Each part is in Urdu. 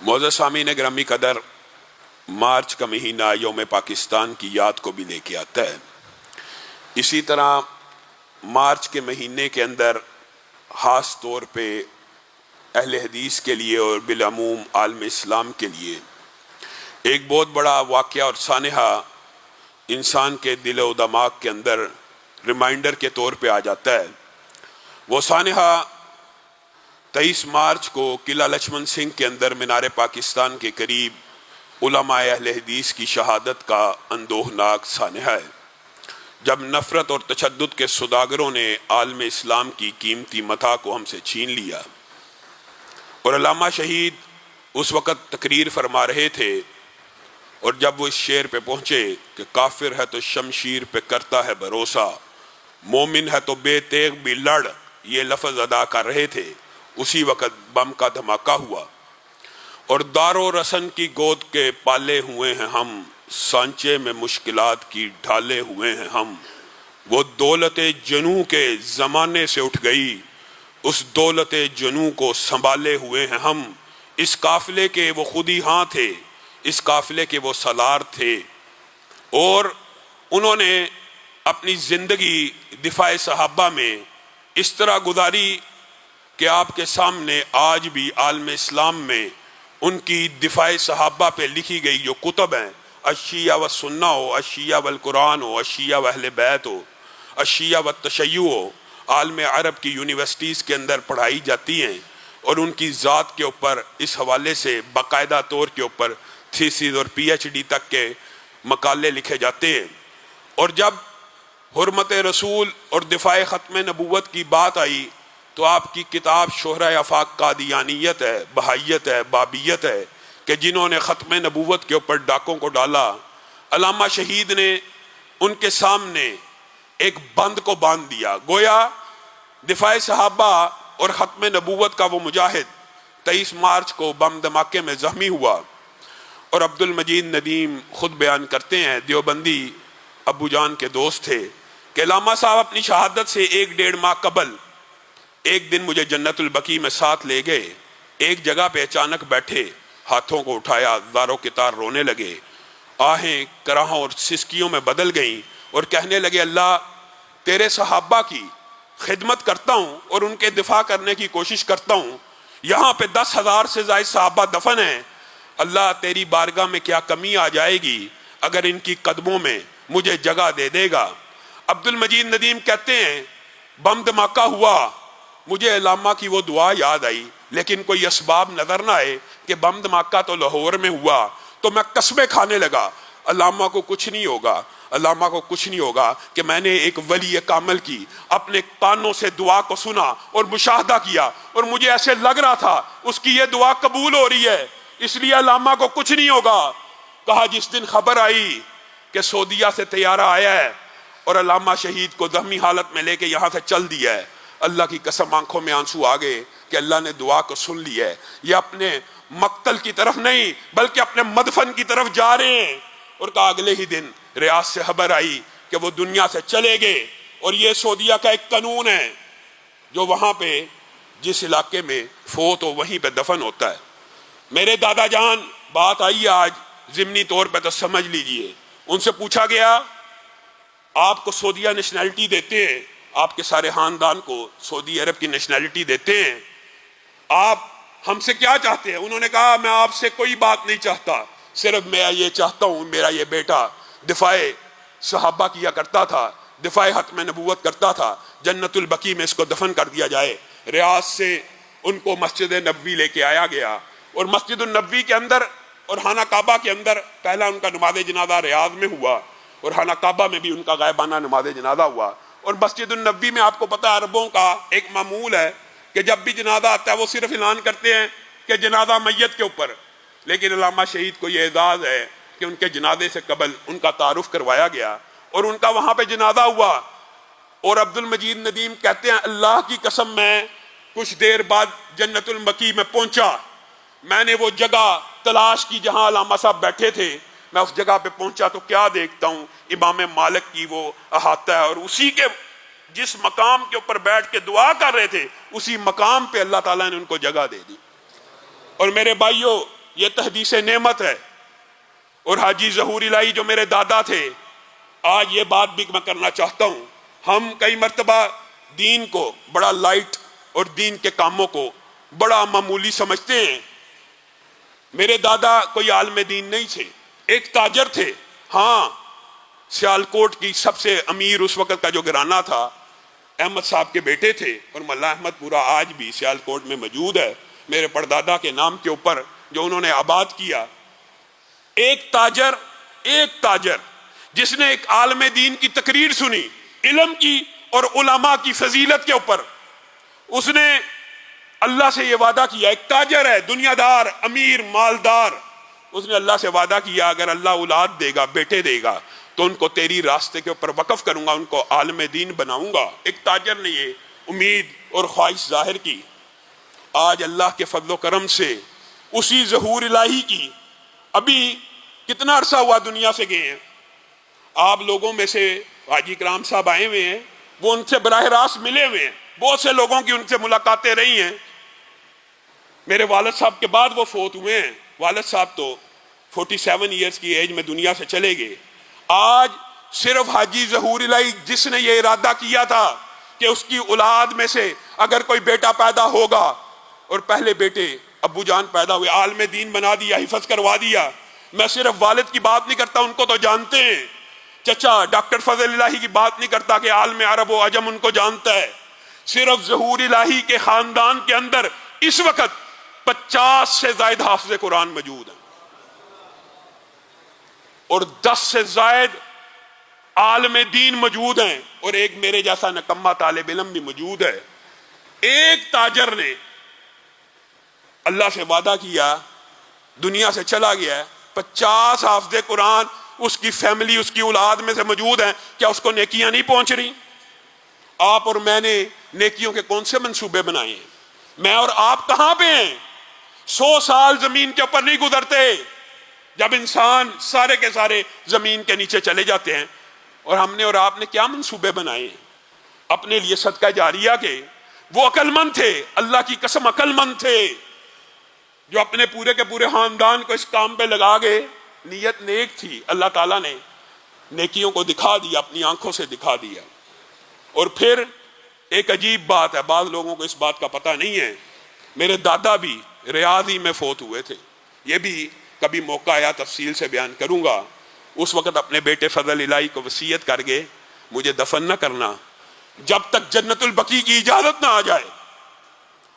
معزز سامعین گرامی قدر، مارچ کا مہینہ یوم پاکستان کی یاد کو بھی لے کے آتا ہے۔ اسی طرح مارچ کے مہینے کے اندر خاص طور پہ اہل حدیث کے لیے اور بالعموم عالم اسلام کے لیے ایک بہت بڑا واقعہ اور سانحہ انسان کے دل و دماغ کے اندر ریمائنڈر کے طور پہ آ جاتا ہے۔ وہ سانحہ 23 مارچ کو قلعہ لچھمن سنگھ کے اندر مینار پاکستان کے قریب علماء اہل حدیث کی شہادت کا اندوہناک سانحہ ہے، جب نفرت اور تشدد کے سوداگروں نے عالم اسلام کی قیمتی متاع کو ہم سے چھین لیا۔ اور علامہ شہید اس وقت تقریر فرما رہے تھے، اور جب وہ اس شعر پہ پہنچے کہ کافر ہے تو شمشیر پہ کرتا ہے بھروسہ، مومن ہے تو بے تیغ بھی لڑ، یہ لفظ ادا کر رہے تھے، اسی وقت بم کا دھماکہ ہوا۔ اور دار و رسن کی گود کے پالے ہوئے ہیں ہم، سانچے میں مشکلات کی ڈھالے ہوئے ہیں ہم، وہ دولت جنوں کے زمانے سے اٹھ گئی، اس دولت جنوں کو سنبھالے ہوئے ہیں ہم، اس قافلے کے وہ خود ہی ہاں تھے، اس قافلے کے وہ سالار تھے، اور انہوں نے اپنی زندگی دفاع صحابہ میں اس طرح گزاری کہ آپ کے سامنے آج بھی عالم اسلام میں ان کی دفاع صحابہ پہ لکھی گئی جو کتب ہیں، الشیعہ والسنہ ہو، الشیعہ والقرآن ہو، الشیعہ واہل بیت ہو، الشیعہ والتشیع ہو، عالم عرب کی یونیورسٹیز کے اندر پڑھائی جاتی ہیں، اور ان کی ذات کے اوپر اس حوالے سے باقاعدہ طور کے اوپر تھیسز اور پی ایچ ڈی تک کے مقالے لکھے جاتے ہیں۔ اور جب حرمت رسول اور دفاع ختم نبوت کی بات آئی تو آپ کی کتاب شہرۂ آفاق قادیانیت ہے، بہائیت ہے، بابیت ہے، کہ جنہوں نے ختم نبوت کے اوپر ڈاکوں کو ڈالا۔ علامہ شہید نے ان کے سامنے ایک بند کو باندھ دیا، گویا دفاع صحابہ اور ختم نبوت کا وہ مجاہد 23 مارچ کو بم دھماکے میں زخمی ہوا۔ اور عبد المجید ندیم خود بیان کرتے ہیں، دیوبندی ابو جان کے دوست تھے، کہ علامہ صاحب اپنی شہادت سے 1-1.5 ماہ قبل ایک دن مجھے جنت البقیع میں ساتھ لے گئے، ایک جگہ پہ اچانک بیٹھے، ہاتھوں کو اٹھایا، زاروں کے تار رونے لگے، آہیں کراہوں اور سسکیوں میں بدل گئیں، اور کہنے لگے اللہ تیرے صحابہ کی خدمت کرتا ہوں اور ان کے دفاع کرنے کی کوشش کرتا ہوں، یہاں پہ 10,000 سے زائد صحابہ دفن ہیں، اللہ تیری بارگاہ میں کیا کمی آ جائے گی اگر ان کی قدموں میں مجھے جگہ دے دے گا۔ عبد المجید ندیم کہتے ہیں بم دھماکہ ہوا، مجھے علامہ کی وہ دعا یاد آئی، لیکن کوئی اسباب نظر نہ آئے کہ بم دھماکہ تو لاہور میں ہوا، تو میں قسمیں کھانے لگا علامہ کو کچھ نہیں ہوگا، علامہ کو کچھ نہیں ہوگا، کہ میں نے ایک ولی کامل کی اپنے کانوں سے دعا کو سنا اور مشاہدہ کیا، اور مجھے ایسے لگ رہا تھا اس کی یہ دعا قبول ہو رہی ہے، اس لیے علامہ کو کچھ نہیں ہوگا۔ کہا جس دن خبر آئی کہ سعودیہ سے طیارہ آیا ہے اور علامہ شہید کو زخمی حالت میں لے کے یہاں سے چل دیا ہے، اللہ کی قسم آنکھوں میں آنسو آ گئے کہ اللہ نے دعا کو سن لی ہے، یہ اپنے مقتل کی طرف نہیں بلکہ اپنے مدفن کی طرف جا رہے ہیں۔ اور کہا اگلے ہی دن ریاض سے خبر آئی کہ وہ دنیا سے چلے گئے، اور یہ سعودیہ کا ایک قانون ہے جو وہاں پہ جس علاقے میں فوت ہو وہیں پہ دفن ہوتا ہے۔ میرے دادا جان، بات آئی آج ضمنی طور پہ تو سمجھ لیجئے، ان سے پوچھا گیا آپ کو سعودیہ نیشنلٹی دیتے ہیں، آپ کے سارے خاندان کو سعودی عرب کی نیشنلٹی دیتے ہیں، آپ ہم سے کیا چاہتے ہیں؟ انہوں نے کہا میں آپ سے کوئی بات نہیں چاہتا، صرف میں یہ چاہتا ہوں میرا یہ بیٹا دفاع صحابہ کیا کرتا تھا، دفاع ختم نبوت کرتا تھا، جنت البقیع میں اس کو دفن کر دیا جائے۔ ریاض سے ان کو مسجد نبوی لے کے آیا گیا، اور مسجد النبوی کے اندر اور خانہ کعبہ کے اندر پہلا ان کا نماز جنازہ ریاض میں ہوا، اور خانہ کعبہ میں بھی ان کا غائبانہ نماز جنازہ ہوا۔ اور مسجد النبوی میں آپ کو پتہ ہے عربوں کا ایک معمول ہے کہ جب بھی جنازہ آتا ہے وہ صرف اعلان کرتے ہیں کہ جنازہ میت کے اوپر، لیکن علامہ شہید کو یہ اعزاز ہے کہ ان کے جنازے سے قبل ان کا تعارف کروایا گیا اور ان کا وہاں پہ جنازہ ہوا۔ اور عبد المجید ندیم کہتے ہیں اللہ کی قسم میں کچھ دیر بعد جنت البقیع میں پہنچا، میں نے وہ جگہ تلاش کی جہاں علامہ صاحب بیٹھے تھے، میں اس جگہ پہ پہنچا تو کیا دیکھتا ہوں امام مالک کی وہ احاطہ ہے، اور اسی کے جس مقام کے اوپر بیٹھ کے دعا کر رہے تھے اسی مقام پہ اللہ تعالیٰ نے ان کو جگہ دے دی۔ اور میرے بھائیوں، یہ تحدیث نعمت ہے۔ اور حاجی ظہور الہی جو میرے دادا تھے، آج یہ بات بھی میں کرنا چاہتا ہوں، ہم کئی مرتبہ دین کو بڑا لائٹ اور دین کے کاموں کو بڑا معمولی سمجھتے ہیں۔ میرے دادا کوئی عالم دین نہیں تھے، ایک تاجر تھے۔ ہاں، سیالکوٹ کی سب سے امیر اس وقت کا جو گھرانہ تھا احمد صاحب کے بیٹے تھے، اور ملا احمد پورا آج بھی سیالکوٹ میں موجود ہے میرے پردادا کے نام کے اوپر، جو انہوں نے آباد کیا۔ ایک تاجر جس نے ایک عالم دین کی تقریر سنی علم کی اور علماء کی فضیلت کے اوپر، اس نے اللہ سے یہ وعدہ کیا، ایک تاجر ہے، دنیا دار، امیر، مالدار، اس نے اللہ سے وعدہ کیا اگر اللہ اولاد دے گا، بیٹے دے گا، تو ان کو تیری راستے کے اوپر وقف کروں گا، ان کو عالم دین بناؤں گا۔ ایک تاجر نے یہ امید اور خواہش ظاہر کی۔ آج اللہ کے فضل و کرم سے اسی ظہور الہی کی، ابھی کتنا عرصہ ہوا دنیا سے گئے ہیں، آپ لوگوں میں سے حاجی کرام صاحب آئے ہوئے ہیں، وہ ان سے براہ راست ملے ہوئے ہیں، بہت سے لوگوں کی ان سے ملاقاتیں رہی ہیں۔ میرے والد صاحب کے بعد وہ فوت ہوئے ہیں، والد صاحب تو 47 ایئرز کی ایج میں دنیا سے چلے گئے۔ آج صرف حاجی ظہور الہی جس نے یہ ارادہ کیا تھا کہ اس کی اولاد میں سے اگر کوئی بیٹا پیدا ہوگا، اور پہلے بیٹے ابو جان پیدا ہوئے، عالم دین بنا دیا، حفظ کروا دیا۔ میں صرف والد کی بات نہیں کرتا، ان کو تو جانتے ہیں، چچا ڈاکٹر فضل الہی کی بات نہیں کرتا کہ عالم عرب و عجم ان کو جانتا ہے۔ صرف ظہور الہی کے خاندان کے اندر اس وقت 50 سے زائد حافظ قرآن موجود ہیں، اور 10 سے زائد عالم دین موجود ہیں، اور ایک میرے جیسا نکمہ طالب علم بھی موجود ہے۔ ایک تاجر نے اللہ سے وعدہ کیا، دنیا سے چلا گیا ہے، 50 حافظ قرآن اس کی فیملی، اس کی اولاد میں سے موجود ہیں، کیا اس کو نیکیاں نہیں پہنچ رہی؟ آپ اور میں نے نیکیوں کے کون سے منصوبے بنائے ہیں؟ میں اور آپ کہاں پہ ہیں؟ 100 سال زمین کے اوپر نہیں گزرتے جب انسان سارے کے سارے زمین کے نیچے چلے جاتے ہیں، اور ہم نے اور آپ نے کیا منصوبے بنائے ہیں اپنے لیے صدقہ جاریہ کے؟ وہ عقل مند تھے، اللہ کی قسم عقل مند تھے، جو اپنے پورے کے پورے خاندان کو اس کام پہ لگا گئے۔ نیت نیک تھی، اللہ تعالیٰ نے نیکیوں کو دکھا دیا، اپنی آنکھوں سے دکھا دیا۔ اور پھر ایک عجیب بات ہے، بعض لوگوں کو اس بات کا پتہ نہیں ہے، میرے دادا بھی ریاض ہی میں فوت ہوئے تھے، یہ بھی کبھی موقع آیا تفصیل سے بیان کروں گا۔ اس وقت اپنے بیٹے فضل الہی کو وصیت کر گئے، مجھے دفن نہ کرنا جب تک جنت البقیع کی اجازت نہ آ جائے۔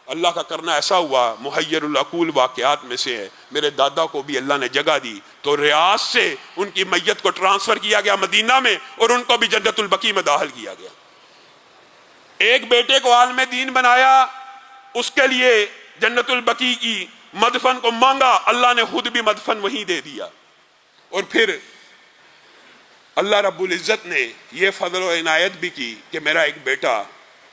اللہ کا کرنا ایسا ہوا، محیر العقول واقعات میں سے ہے، میرے دادا کو بھی اللہ نے جگہ دی تو ریاض سے ان کی میت کو ٹرانسفر کیا گیا مدینہ میں، اور ان کو بھی جنت البقیع میں داخل کیا گیا۔ ایک بیٹے کو عالم دین بنایا، اس کے لیے جنت البقیع کی مدفن کو مانگا، اللہ نے خود بھی مدفن وہیں دے دیا۔ اور پھر اللہ رب العزت نے یہ فضل و عنایت بھی کی کہ میرا ایک بیٹا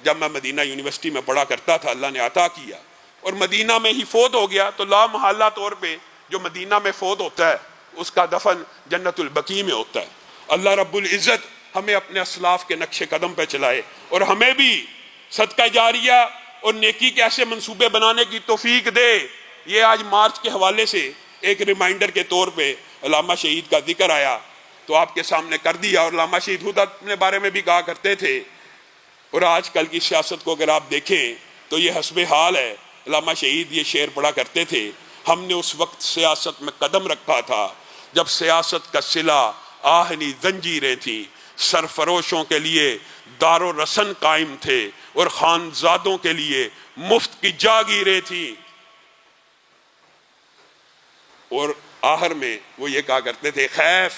جب میں مدینہ یونیورسٹی میں پڑھا کرتا تھا، اللہ نے عطا کیا، اور مدینہ میں ہی فوت ہو گیا، تو لا محالہ طور پہ جو مدینہ میں فوت ہوتا ہے اس کا دفن جنت البقیع میں ہوتا ہے۔ اللہ رب العزت ہمیں اپنے اسلاف کے نقش قدم پہ چلائے، اور ہمیں بھی صدقہ جاریہ اور نیکی کے ایسے منصوبے بنانے کی توفیق دے۔ یہ آج مارچ کے حوالے سے ایک ریمائنڈر کے طور پہ علامہ شہید کا ذکر آیا تو آپ کے سامنے کر دیا، اور علامہ شہید خود اپنے بارے میں بھی کہا کرتے تھے، اور آج کل کی سیاست کو اگر آپ دیکھیں تو یہ حسب حال ہے۔ علامہ شہید یہ شعر پڑھا کرتے تھے، ہم نے اس وقت سیاست میں قدم رکھا تھا جب سیاست کا صلہ آہنی زنجیریں تھیں، سرفروشوں کے لیے دار و رسن قائم تھے، اور خانزادوں کے لیے مفت کی جاگیریں تھیں۔ اور آخر میں وہ یہ کہا کرتے تھے، خیف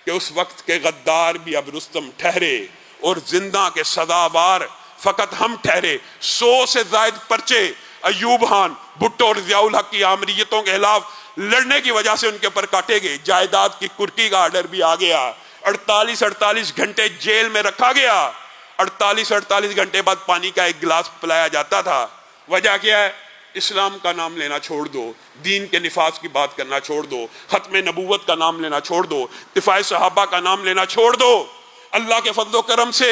کہ اس وقت کے غدار بھی اب رستم ٹھہرے، اور زندہ کے سزاوار فقط ہم ٹھہرے۔ 100 سے زائد پرچے ایوب خان، بھٹو اور ضیاء الحق کی آمریتوں کے خلاف لڑنے کی وجہ سے ان کے پر کاٹے گئے۔ جائیداد کی کرکی کا آرڈر بھی آ گیا، 48 گھنٹے جیل میں رکھا گیا، 48 گھنٹے بعد پانی کا ایک گلاس پلایا جاتا تھا۔ وجہ کیا ہے؟ اسلام کا نام لینا چھوڑ دو، دین کے نفاذ کی بات کرنا چھوڑ دو، ختم نبوت کا نام لینا چھوڑ دو، دفاع صحابہ کا نام لینا چھوڑ دو۔ اللہ کے فضل و کرم سے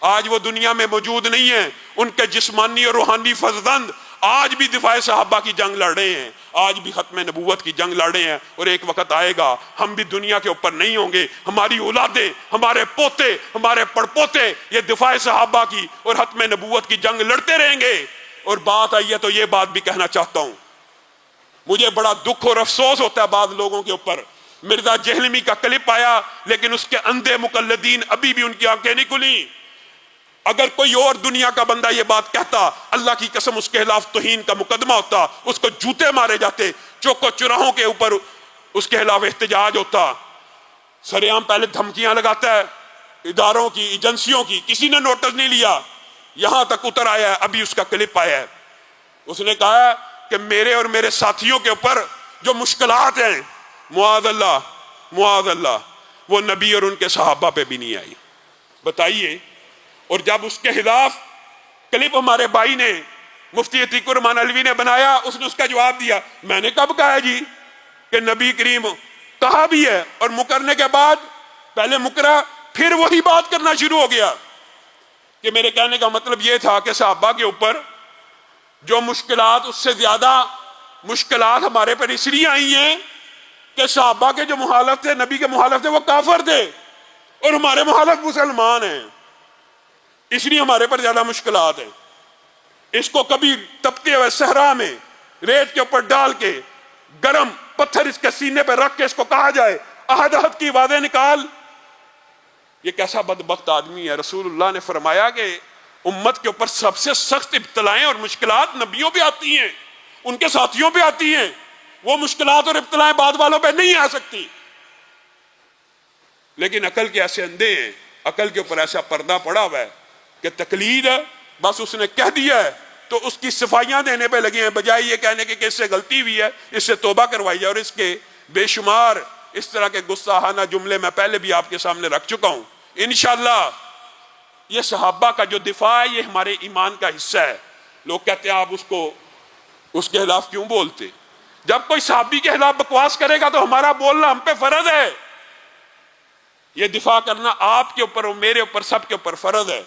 آج وہ دنیا میں موجود نہیں ہیں، ان کے جسمانی اور روحانی فرزند آج بھی دفاع صحابہ کی جنگ لڑ رہے ہیں، آج بھی ختم نبوت کی جنگ لڑ رہے ہیں، اور ایک وقت آئے گا ہم بھی دنیا کے اوپر نہیں ہوں گے، ہماری اولادیں، ہمارے پوتے، ہمارے پڑپوتے یہ دفاع صحابہ کی اور ختم نبوت کی جنگ لڑتے رہیں گے۔ اور بات آئی ہے تو یہ بات بھی کہنا چاہتا ہوں، مجھے بڑا دکھ اور افسوس ہوتا ہے بعض لوگوں کے اوپر۔ مرزا جہلمی کا کلپ آیا لیکن اس کے اندھے مقلدین ابھی بھی ان کی آنکھیں نہیں کھلیں۔ اگر کوئی اور دنیا کا بندہ یہ بات کہتا، اللہ کی قسم اس کے خلاف توہین کا مقدمہ ہوتا، اس کو جوتے مارے جاتے، چوکو چراہوں کے اوپر اس کے خلاف احتجاج ہوتا۔ سریعام پہلے دھمکیاں لگاتا ہے اداروں کی، ایجنسیوں کی، کسی نے نوٹس نہیں لیا، یہاں تک اتر آیا ہے، ابھی اس کا کلپ آیا ہے۔ اس نے کہا کہ میرے اور میرے ساتھیوں کے اوپر جو مشکلات ہیں، معاذ اللہ معاذ اللہ، وہ نبی اور ان کے صحابہ پہ بھی نہیں آئی۔ بتائیے۔ اور جب اس کے خلاف کلپ ہمارے بھائی نے، مفتی عتیق الرحمان علوی نے بنایا، اس نے اس کا جواب دیا، میں نے کب کہا جی کہ نبی کریم کہا بھی ہے، اور مکرنے کے بعد پہلے مکرا پھر وہی بات کرنا شروع ہو گیا کہ میرے کہنے کا مطلب یہ تھا کہ صحابہ کے اوپر جو مشکلات، اس سے زیادہ مشکلات ہمارے پر اس لیے آئی ہیں کہ صحابہ کے جو مخالف تھے، نبی کے مخالف تھے، وہ کافر تھے اور ہمارے مخالف مسلمان ہیں، اس لیے ہمارے پر زیادہ مشکلات ہیں۔ اس کو کبھی تپتے ہوئے صحرا میں ریت کے اوپر ڈال کے گرم پتھر اس کے سینے پہ رکھ کے اس کو کہا جائے عہد عہد کی وعدے نکال، یہ کیسا بدبخت آدمی ہے۔ رسول اللہ نے فرمایا کہ امت کے اوپر سب سے سخت ابتلائیں اور مشکلات نبیوں پہ آتی ہیں، ان کے ساتھیوں پہ آتی ہیں، وہ مشکلات اور ابتلائیں بعد والوں پہ نہیں آ سکتی۔ لیکن عقل کے ایسے اندھے ہیں، عقل کے اوپر ایسا پردہ پڑا ہوا ہے کہ تقلید ہے، بس اس نے کہہ دیا ہے تو اس کی صفائیاں دینے پہ لگے ہیں، بجائے یہ کہنے کہ اس سے غلطی ہوئی ہے، اس سے توبہ کروائی جائے۔ اور اس کے بے شمار اس طرح کے گستاخانہ جملے میں پہلے بھی آپ کے سامنے رکھ چکا ہوں۔ انشاءاللہ یہ صحابہ کا جو دفاع ہے یہ ہمارے ایمان کا حصہ ہے۔ لوگ کہتے ہیں آپ اس کے خلاف کیوں بولتے؟ جب کوئی صحابی کے خلاف بکواس کرے گا تو ہمارا بولنا ہم پہ فرض ہے، یہ دفاع کرنا آپ کے اوپر اور میرے اوپر، سب کے اوپر فرض ہے۔